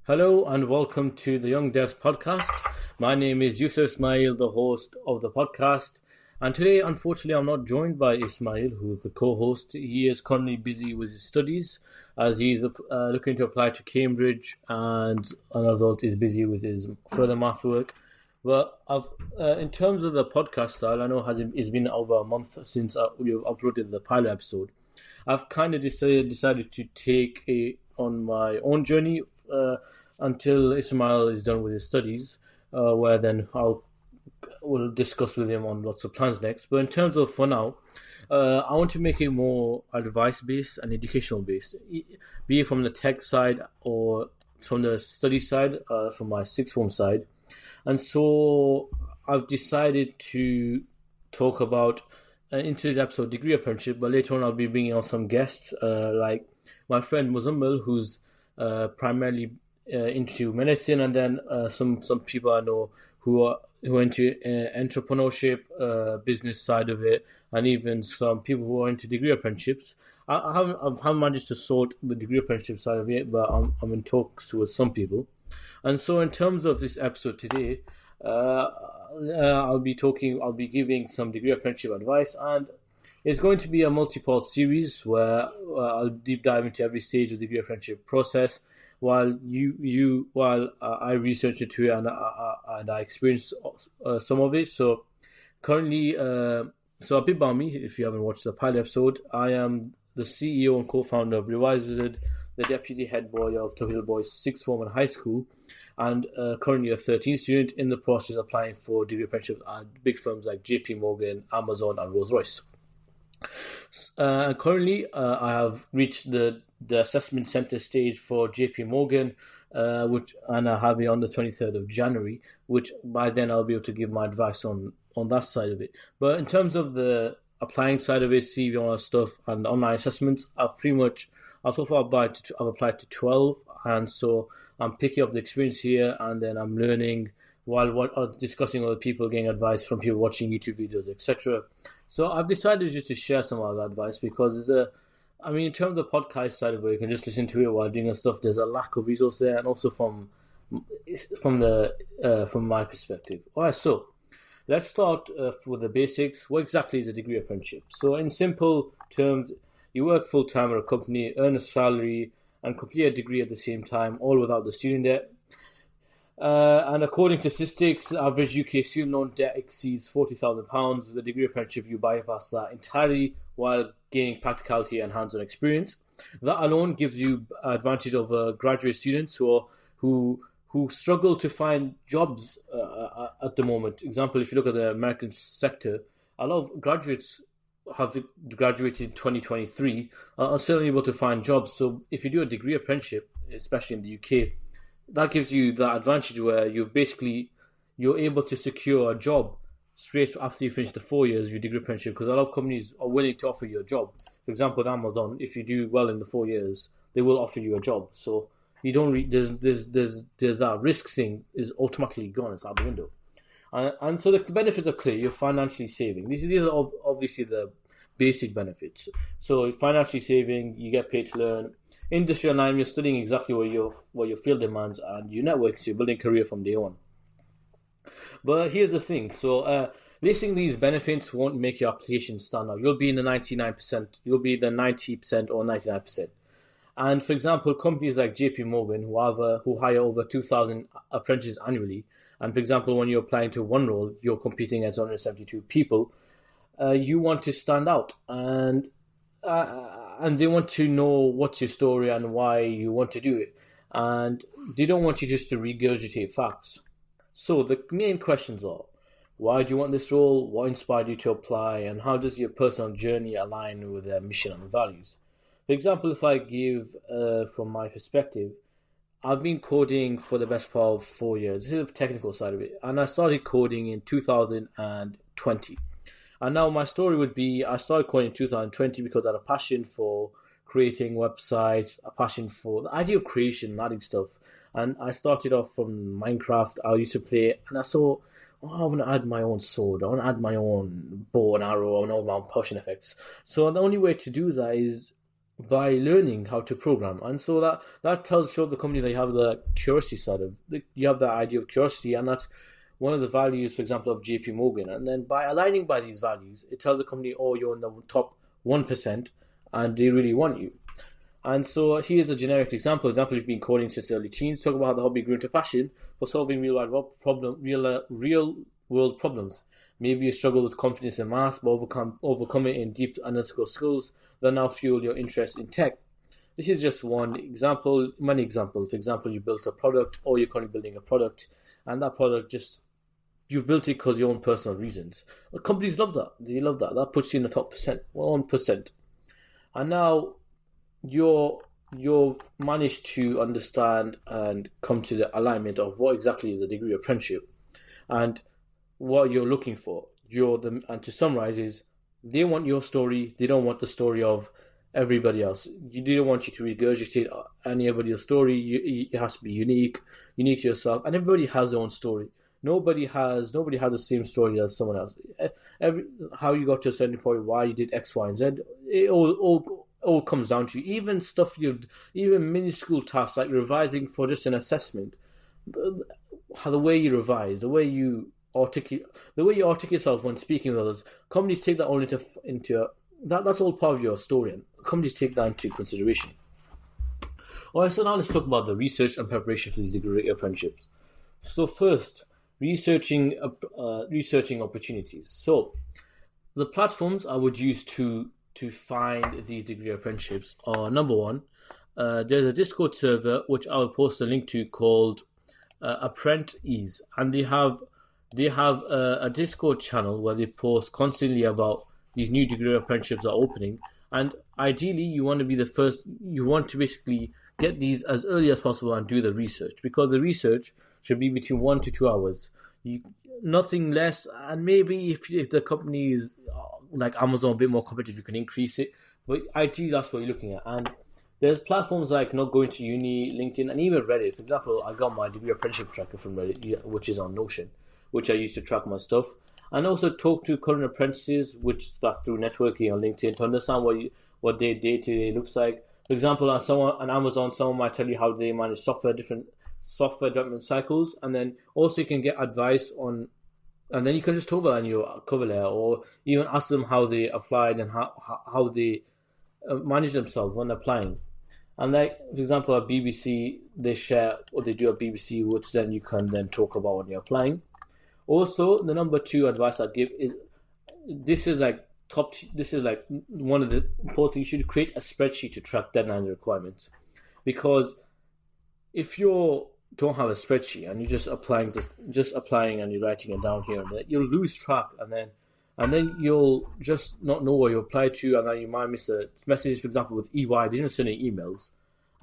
Hello and welcome to the Young Devs podcast. My name is Yusuf Ismail, the host of the podcast. And today, unfortunately, I'm not joined by Ismail, who's the co-host. He is currently busy with his studies as he's looking to apply to Cambridge, and as a result, is busy with his further math work. But in terms of the podcast style, I know it's been over a month since we've uploaded the pilot episode. I've kind of decided to take it on my own journey until Ismail is done with his studies, where then we'll discuss with him on lots of plans next. But in terms of for now, I want to make it more advice-based and educational-based, be it from the tech side or from the study side, from my sixth form side. And so I've decided to talk about, in today's episode, degree apprenticeship, but later on I'll be bringing on some guests, like my friend Muzammil, who's primarily into medicine, and then some people I know who are into entrepreneurship, business side of it, and even some people who are into degree apprenticeships. I haven't managed to sort the degree apprenticeship side of it, but I'm in talks with some people. And so in terms of this episode today, I'll be giving some degree apprenticeship advice, and it's going to be a multi-part series where I'll deep dive into every stage of the degree apprenticeship process, while I research into it and I experience some of it. So currently, so a bit about me, if you haven't watched the pilot episode, I am the CEO and co-founder of Revise Wizard, the deputy head boy of Tawhid Boys Sixth Form and High School, and currently a 13th student in the process of applying for degree apprenticeship at big firms like JP Morgan, Amazon, and Rolls-Royce. Currently, I have reached the assessment center stage for JP Morgan, and I have it on the 23rd of January, which by then I'll be able to give my advice on that side of it. But in terms of the applying side of it, CV, all that stuff, and online assessments, so far I've applied to 12, and so I'm picking up the experience here, and then I'm learning while discussing with other people, getting advice from people watching YouTube videos, etc. So I've decided just to share some of that advice because in terms of the podcast side of it, you can just listen to it while doing stuff. There's a lack of resource there, and also from my perspective. All right, so let's start with the basics. What exactly is a degree apprenticeship? So in simple terms, you work full-time at a company, earn a salary, and complete a degree at the same time, all without the student debt. And according to statistics, the average UK student loan debt exceeds £40,000. With a degree apprenticeship, you bypass that entirely while gaining practicality and hands-on experience. That alone gives you advantage over graduate students who struggle to find jobs at the moment. Example, if you look at the American sector, a lot of graduates have graduated in 2023 are still able to find jobs. So if you do a degree apprenticeship, especially in the UK, that gives you the advantage where you're able to secure a job straight after you finish the 4 years of your degree apprenticeship, because a lot of companies are willing to offer you a job. For example, with Amazon, if you do well in the 4 years, they will offer you a job. So you don't there's that risk thing is automatically gone. It's out the window. And so the benefits are clear. You're financially saving. These are obviously the basic benefits. So financially saving, you get paid to learn. Industry aligned, you're studying exactly what your field demands, and you network, so you're building a career from day one. But here's the thing. So listing these benefits won't make your application stand out. You'll be in the 99%. You'll be the 90% or 99%. And for example, companies like JP Morgan, who hire over 2,000 apprentices annually, and for example, when you're applying to one role, you're competing against 172 people, you want to stand out, and they want to know what's your story and why you want to do it, and they don't want you just to regurgitate facts. So the main questions are: why do you want this role? What inspired you to apply? And how does your personal journey align with their mission and values? For example, if I give from my perspective, I've been coding for the best part of 4 years. This is the technical side of it. And I started coding in 2020. And now my story would be, I started coding in 2020 because I had a passion for creating websites, a passion for the idea of creation, adding stuff. And I started off from Minecraft. I used to play it, and I saw, I want to add my own sword. I want to add my own bow and arrow. I want to add my own potion effects. So the only way to do that is by learning how to program. And so that tells show the company that you have the curiosity side of you have the idea of curiosity, and that's one of the values, for example, of JP Morgan. And then by aligning by these values, it tells the company, oh, you're in the top 1% and they really want you. And so here's a generic example. You've been coding since early teens. Talk about how the hobby grew into passion for solving real world problems. Maybe you struggle with confidence in math, but overcome it in deep analytical skills that now fuel your interest in tech. This is just one example, many examples. For example, you built a product, or you're currently building a product, and that product you've built it because of your own personal reasons. Well, companies love that. They love that. That puts you in the top 1%. And now you've managed to understand and come to the alignment of what exactly is a degree apprenticeship and what you're looking for. And to summarize is, they want your story. They don't want the story of everybody else. They don't want you to regurgitate anybody's story. It has to be unique to yourself. And everybody has their own story. Nobody has the same story as someone else. How you got to a certain point, why you did X, Y, and Z, it all comes down to even even minuscule tasks like revising for just an assessment. The way you revise, the way you articulate yourself when speaking with others, companies take that all into that's all part of your story, and companies take that into consideration. Alright, so now let's talk about the research and preparation for these degree apprenticeships. So first, researching opportunities. So the platforms I would use to find these degree apprenticeships are, number one, there's a Discord server which I will post a link to called Apprenticeships, and they have a Discord channel where they post constantly about these new degree apprenticeships that are opening. And ideally, you want to be the first. You want to basically get these as early as possible and do the research, because the research should be between 1 to 2 hours. Nothing less. And maybe if the company is like Amazon a bit more competitive, you can increase it. But ideally, that's what you're looking at. And there's platforms like Not Going to Uni, LinkedIn, and even Reddit. For example, I got my degree apprenticeship tracker from Reddit, which is on Notion, which I use to track my stuff. And also talk to current apprentices, which that's through networking on LinkedIn, to understand what their day-to-day looks like. For example, on Amazon, someone might tell you how they manage different software development cycles, and then also you can get advice on, and then you can just talk about it in your cover letter, or even ask them how they applied and how they manage themselves when applying. And like, for example, at BBC, they share what they do at BBC, which then you can then talk about when you're applying. Also, the number 2 advice I'd give is, this is like one of the important things. You should create a spreadsheet to track deadlines and requirements, because if you don't have a spreadsheet and you're just applying and you're writing it down here and there, you'll lose track, and then you'll just not know what you applied to, and then you might miss a message. For example, with EY, they didn't send any emails.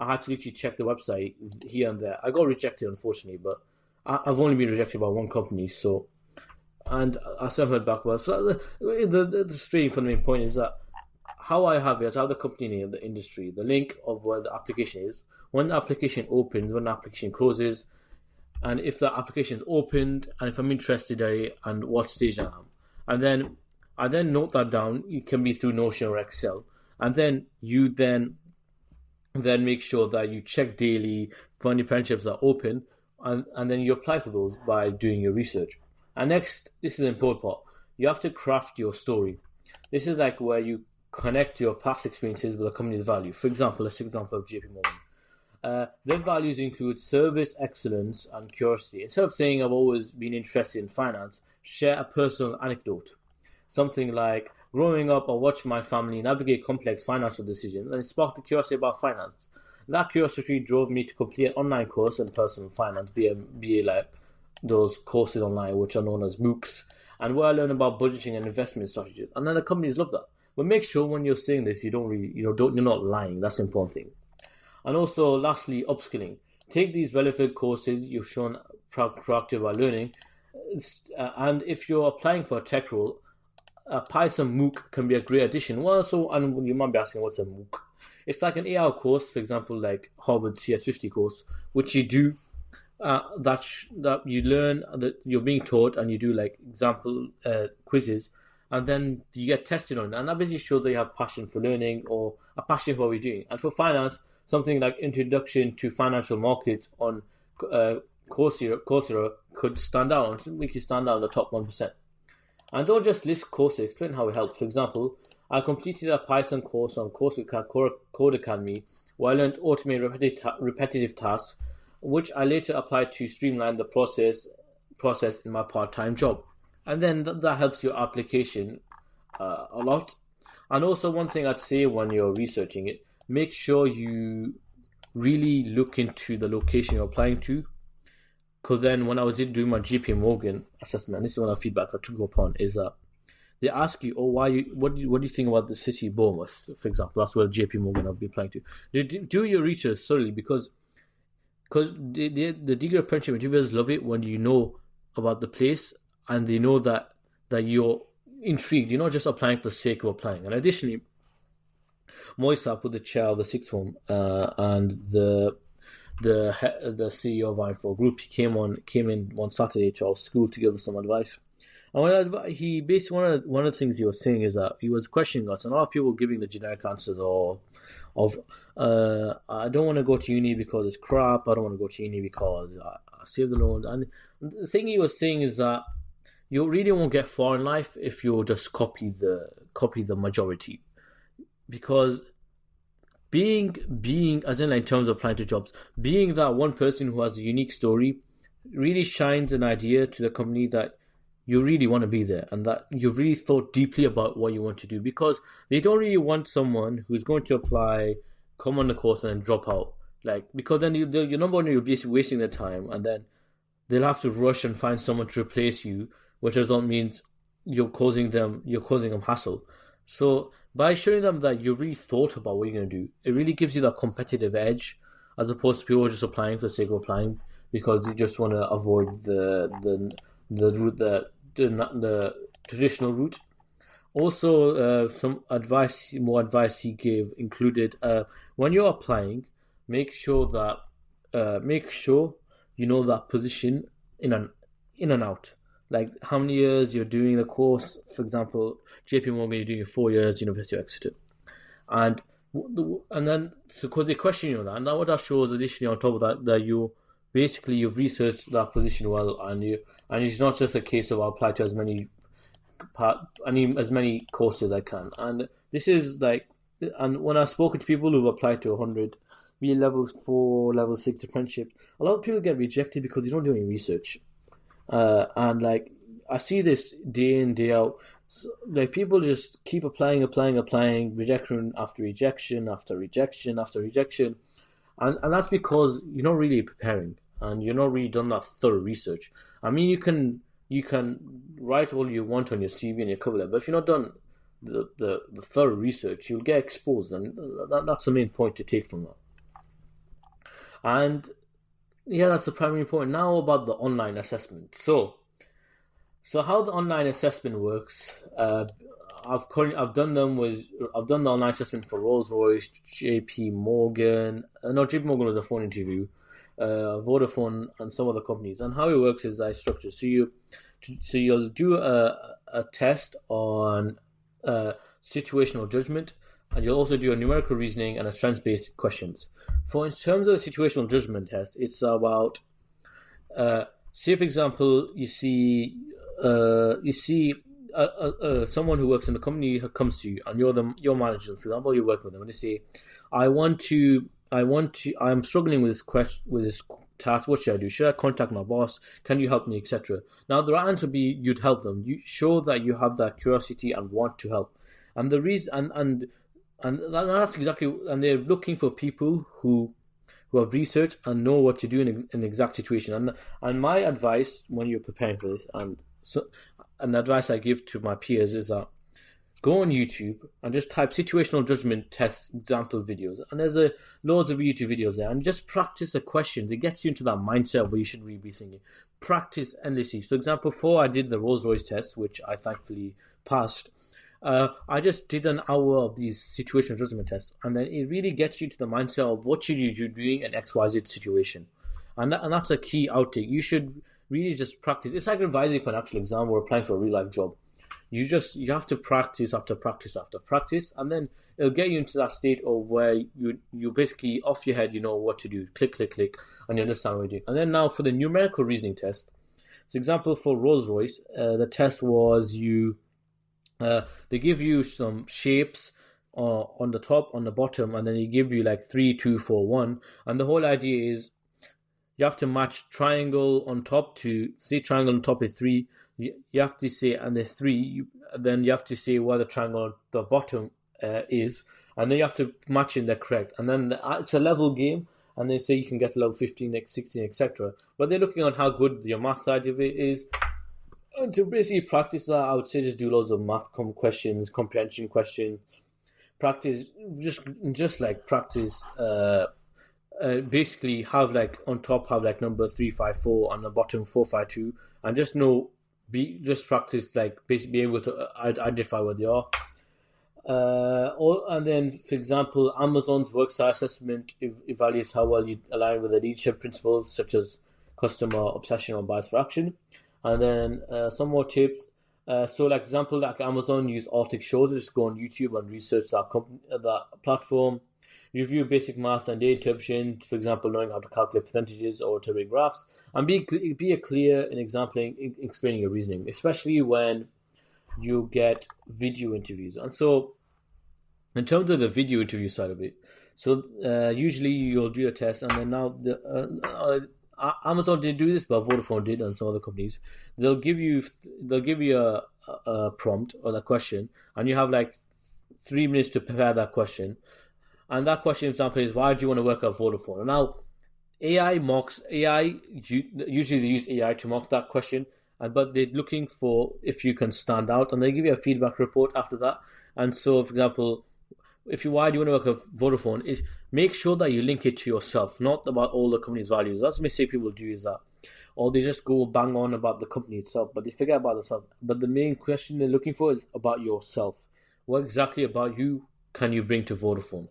I had to literally check the website here and there. I got rejected, unfortunately, but I've only been rejected by one company, and I still haven't heard back about it. So the strange fundamental point is that how I have it is I have the company name, the industry, the link of where the application is, when the application opens, when the application closes, and if the application is opened, and if I'm interested in it, and what stage I am. And then I note that down. It can be through Notion or Excel. And then you then make sure that you check daily for any apprenticeships that are open, and then you apply for those by doing your research. And next, this is the important part. You have to craft your story. This is like where you connect your past experiences with a company's value. For example, let's take the example of JP Morgan. Their values include service, excellence, and curiosity. Instead of saying I've always been interested in finance, share a personal anecdote. Something like, growing up, I watched my family navigate complex financial decisions, and it sparked a curiosity about finance. That curiosity drove me to complete an online course in personal finance, be like those courses online which are known as MOOCs, and where I learned about budgeting and investment strategies. And then the companies love that. But make sure when you're saying this, you're not lying. That's the important thing. And also, lastly, upskilling. Take these relevant courses you've shown proactive by learning, and if you're applying for a tech role, a Python MOOC can be a great addition. Well, and you might be asking, what's a MOOC? It's like an AI course, for example, like Harvard CS50 course, which you do, that you learn, that you're being taught, and you do like example quizzes, and then you get tested on it. And that basically shows that you have passion for learning or a passion for what you're doing. And for finance, something like Introduction to Financial Markets on Coursera could stand out and make you stand out in the top 1%. And don't just list courses, explain how it helps. For example, I completed a Python course on Code Academy where I learned automate repetitive tasks, which I later applied to streamline the process in my part-time job. And then that helps your application a lot. And also one thing I'd say when you're researching it, make sure you really look into the location you're applying to. Because then when I was doing my JP Morgan assessment, and this is one of the feedback I took upon, is that they ask you, what do you think about the city Bournemouth, for example? That's where JP Morgan I'll be applying to. Do your research thoroughly because the degree apprenticeship interviewers love it when you know about the place and they know that you're intrigued. You're not just applying for the sake of applying. And additionally, Moisap, with the chair of the sixth form, and the CEO of Info Group, he came in one Saturday to our school to give us some advice. And he basically one of the things he was saying is that he was questioning us, and a lot of people were giving the generic answers of I don't want to go to uni because it's crap. I don't want to go to uni because I save the loans. And the thing he was saying is that you really won't get far in life if you just copy the majority, because being as in terms of applying to jobs, being that one person who has a unique story really shines an idea to the company that you really want to be there and that you've really thought deeply about what you want to do, because they don't really want someone who's going to apply, come on the course and then drop out. Because then you're number one, you're basically wasting their time, and then they'll have to rush and find someone to replace you, which result means you're causing them hassle. So by showing them that you really thought about what you're going to do, it really gives you that competitive edge, as opposed to people just applying for the sake of applying because you just want to avoid the route, the traditional route. Also, more advice he gave included when you're applying, make sure you know that position in and out. Like how many years you're doing the course. For example, JP Morgan, you're doing it 4 years, University of Exeter. And then, so because they question you on that, and that what that shows additionally on top of that you've researched that position well, and it's not just a case of I'll apply to as many courses as I can. And this is and when I've spoken to people who've applied to 100, be it level 4, level 6 apprenticeship, a lot of people get rejected because they don't do any research. And I see this day in, day out. So, people just keep applying, rejection after rejection after rejection after rejection, and that's because you're not really preparing and you're not really done that thorough research. I mean, you can write all you want on your CV and your cover letter, but if you're not done the thorough research, you'll get exposed, and that's the main point to take from that. And yeah, that's the primary point. Now about the online assessment. So how the online assessment works? I've done the online assessment for Rolls-Royce, JP Morgan. No, JP Morgan was a phone interview. Vodafone and some other companies. And how it works is that structure. So you'll do a test on situational judgment, and you'll also do a numerical reasoning and a strengths-based questions. In terms of the situational judgment test, it's about, say for example, you see someone who works in the company who comes to you, and your manager. For example, you're working with them, and they say, I'm struggling with this task. What should I do? Should I contact my boss? Can you help me, etc.? Now, the right answer would be you'd help them. You show that you have that curiosity and want to help. And the reason, and that's exactly, and they're looking for people who have researched and know what to do in an exact situation. And my advice when you're preparing for this, and the advice I give to my peers is that go on YouTube and just type situational judgment test example videos. And there's loads of YouTube videos there. And just practice the questions. It gets you into that mindset where you should really be thinking. Practice endlessly. So example 4, I did the Rolls-Royce test, which I thankfully passed. I just did an hour of these situational judgment tests. And then it really gets you to the mindset of what should you do doing an XYZ situation. And that's a key outtake. You should really just practice. It's like revising for an actual exam or applying for a real-life job. you have to practice after practice after practice, and then it'll get you into that state of where you basically off your head, you know what to do, click click click, and you understand what you're doing. And then now for the numerical reasoning test, for example, for Rolls Royce, the test was they give you some shapes on the top, on the bottom, and then they give you like 3, 2, 4, 1, and the whole idea is you have to match triangle on top to say triangle on top is 3. You have to say, and there's 3. Then you have to say where the triangle on the bottom is, and then you have to match in the correct. And then it's a level game, and they say you can get to level 15, 16, etc. But they're looking on how good your math side of it is. And to basically practice that, I would say just do loads of math questions, comprehension questions. Practice, just like practice. Basically have like on top have like number 354, on the bottom 452, and just just practice like basically be able to identify where they are. And then, for example, Amazon's work style assessment evaluates how well you align with the leadership principles such as customer obsession or bias for action. And then some more tips. So, like example, like Amazon use Arctic shows. Just go on YouTube and research that platform. Review basic math and data interpretation, for example, knowing how to calculate percentages or interpret graphs, and be clear in explaining your reasoning, especially when you get video interviews. And so, in terms of the video interview side of it, so usually you'll do a test, and then now Amazon didn't do this, but Vodafone did, and some other companies. They'll give you a prompt or a question, and you have like 3 minutes to prepare that question. And that question example is, why do you want to work at Vodafone? Now, usually they use AI to mock that question, but they're looking for if you can stand out, and they give you a feedback report after that. And so, for example, why do you want to work at Vodafone, is make sure that you link it to yourself, not about all the company's values. That's a mistake people do, is that, or they just go bang on about the company itself, but they forget about themselves. But the main question they're looking for is about yourself. What exactly about you can you bring to Vodafone?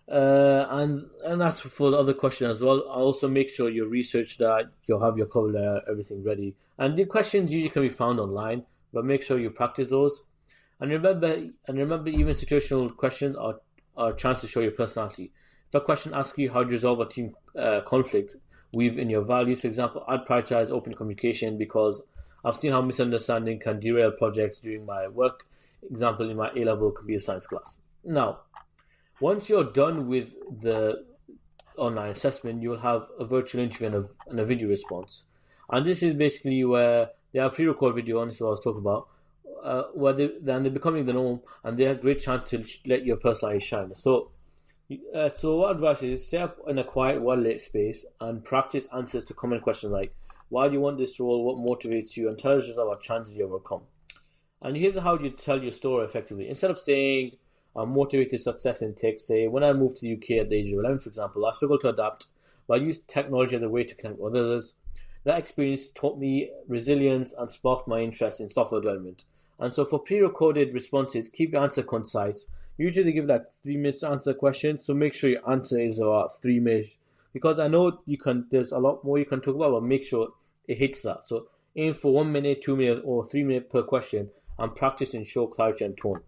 And that's for the other question as well. I also make sure you research that, you'll have your cover letter, everything ready. And the questions usually can be found online, but make sure you practice those. And remember, even situational questions are a chance to show your personality. If a question asks you how to resolve a team conflict, weave in your values. For example, I'd prioritize open communication because I've seen how misunderstanding can derail projects during my work. Example, in my A-level computer science class. Now, once you're done with the online assessment, you'll have a virtual interview and a video response. And this is basically where they have pre-recorded video, and this is what I was talking about, where they're becoming the norm, and they have a great chance to let your personality shine. So what advice is, stay up in a quiet, well-lit space and practice answers to common questions like, why do you want this role, what motivates you, and tell us just about chances you overcome. And here's how you tell your story effectively. Instead of saying, I'm motivated success in tech, say, when I moved to the UK at the age of 11, for example, I struggled to adapt, but I used technology as a way to connect with others. That experience taught me resilience and sparked my interest in software development. And so for pre-recorded responses, keep your answer concise. Usually they give like 3 minutes to answer the question, so make sure your answer is about 3 minutes. Because I know there's a lot more you can talk about, but make sure it hits that. So aim for 1 minute, 2 minutes, or 3 minutes per question, and practice in show clarity and tone.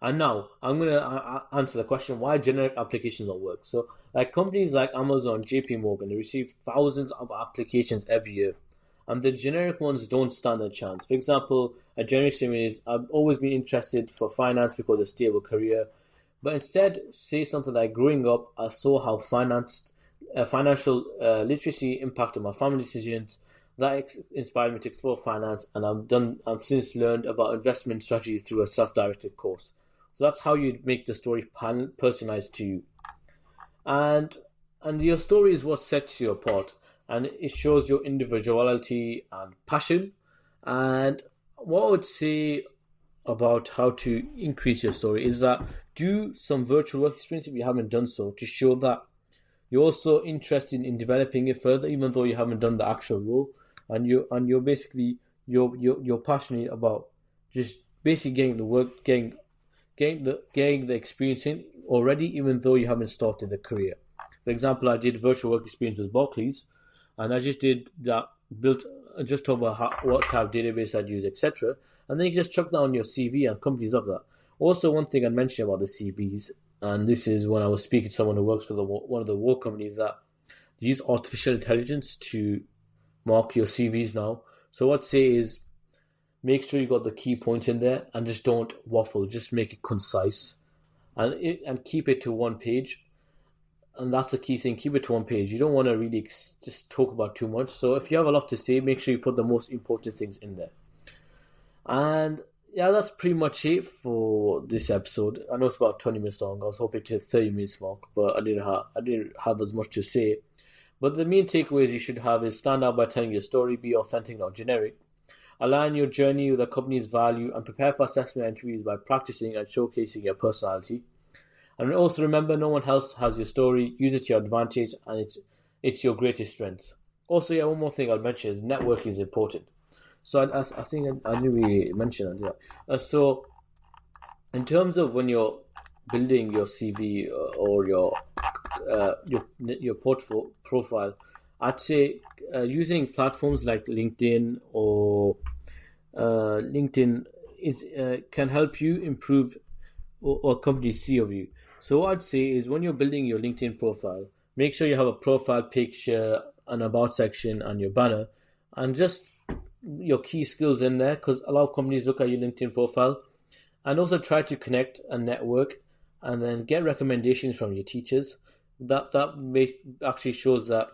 And now, I'm going to answer the question, why generic applications don't work. So, like companies like Amazon, JP Morgan, they receive thousands of applications every year. And the generic ones don't stand a chance. For example, a generic statement is, I've always been interested for finance because of a stable career. But instead, say something like, growing up, I saw how financial literacy impacted my family decisions. That inspired me to explore finance, and I've since learned about investment strategy through a self-directed course. So that's how you make the story personalized to you. And your story is what sets you apart. And it shows your individuality and passion. And what I would say about how to increase your story is that do some virtual work experience if you haven't done so, to show that you're also interested in developing it further, even though you haven't done the actual role. And you're basically you're passionate about just basically getting the work, getting the experience in already, even though you haven't started the career. For example, I did virtual work experience with Barclays, and I just did that, built just talk about what type of database I'd use, etc. And then you just chuck down your CV and companies of that. Also, one thing I mentioned about the CVs, and this is when I was speaking to someone who works for one of the war companies, that they use artificial intelligence to mark your CVs now. So what I'd say is make sure you got the key points in there and just don't waffle. Just make it concise and keep it to one page. And that's the key thing. Keep it to one page. You don't want to really just talk about too much. So if you have a lot to say, make sure you put the most important things in there. And yeah, that's pretty much it for this episode. I know it's about 20 minutes long. I was hoping to hit 30 minutes mark, but I didn't have as much to say. But the main takeaways you should have is stand out by telling your story, be authentic, not generic. Align your journey with the company's value and prepare for assessment interviews by practicing and showcasing your personality. And also remember, no one else has your story. Use it to your advantage, and it's your greatest strength. Also, yeah, one more thing I'll mention is networking is important. So I think I didn't really mention that. Yeah. So in terms of when you're building your CV or your profile, I'd say using platforms like LinkedIn or LinkedIn can help you improve or companies see of you. So what I'd say is when you're building your LinkedIn profile, make sure you have a profile picture, an about section, and your banner, and just your key skills in there, because a lot of companies look at your LinkedIn profile. And also try to connect and network, and then get recommendations from your teachers. That actually shows that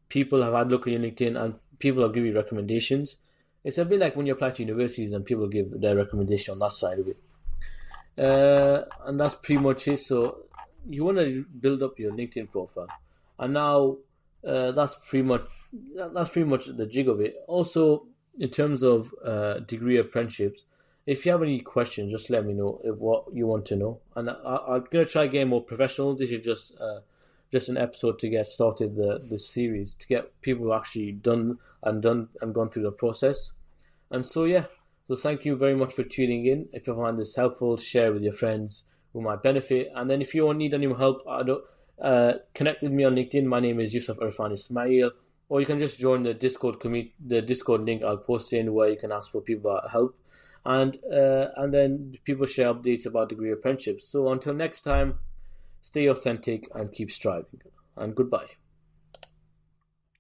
people have had a look at your LinkedIn and people will give you recommendations. It's a bit like when you apply to universities and people give their recommendation on that side of it. And that's pretty much it. So you want to build up your LinkedIn profile, and now that's pretty much the jig of it. Also, in terms of degree apprenticeships, if you have any questions, just let me know what you want to know, and I'm gonna try getting more professional. This is just an episode to get started the series, to get people actually done and gone through the process. And so yeah. So thank you very much for tuning in. If you find this helpful, share with your friends who might benefit. And then if you need any help, connect with me on LinkedIn. My name is Yusuf Irfan Ismail. Or you can just join the Discord the Discord link I'll post in, where you can ask for people about help. And then people share updates about degree apprenticeships. So until next time, stay authentic and keep striving. And goodbye.